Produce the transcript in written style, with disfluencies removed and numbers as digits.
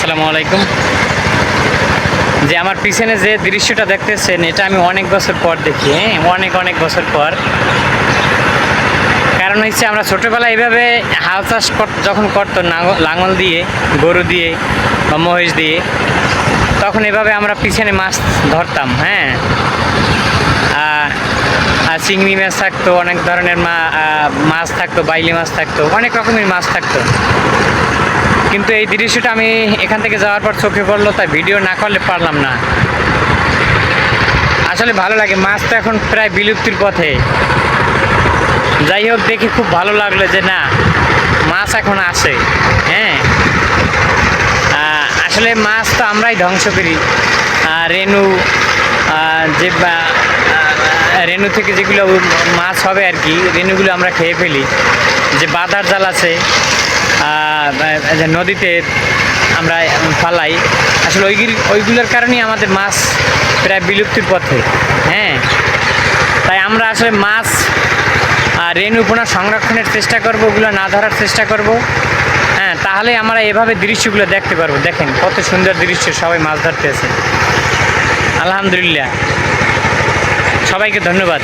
আসসালামু আলাইকুম। যে আমার পিছনে যে দৃশ্যটা দেখতেছেন এটা আমি অনেক বছর পর দেখি, অনেক বছর পর। কারণ হচ্ছে আমরা ছোটোবেলায় এইভাবে হাল চাষ যখন করতো লাঙল দিয়ে, গরু দিয়ে বা মহিষ দিয়ে, তখন এভাবে আমরা পিছনে মাছ ধরতাম। আর চিংড়ি মাছ থাকতো, অনেক ধরনের মাছ থাকতো, বাইলি মাছ থাকতো, অনেক রকমের মাছ থাকতো। কিন্তু এই দৃশ্যটা আমি এখান থেকে যাওয়ার পর চোখে পড়লো, তাই ভিডিও না করলে পারলাম না। আসলে ভালো লাগে, মাছ তো এখন প্রায় বিলুপ্তির পথে। যাই হোক, দেখে খুব ভালো লাগলো যে না, মাছ এখন আসে। আসলে মাছ তো আমরাই ধ্বংস করি। রেণু যে রেণু থেকে যেগুলো মাছ হবে আর কি, রেণুগুলো আমরা খেয়ে ফেলি। যে বাদার জাল আছে নদীতে আমরা ফালাই, আসলে ওইগুলোর কারণেই আমাদের মাছ প্রায় বিলুপ্তির পথে। তাই আমরা আসলে মাছ রেণু পুনঃ সংরক্ষণের চেষ্টা করব, ওগুলো না ধরার চেষ্টা করব। তাহলে আমরা এভাবে দৃশ্যগুলো দেখতে পারবো। দেখেন কত সুন্দর দৃশ্য, সবাই মাছ ধরতে আছে। আলহামদুলিল্লাহ, সবাইকে ধন্যবাদ।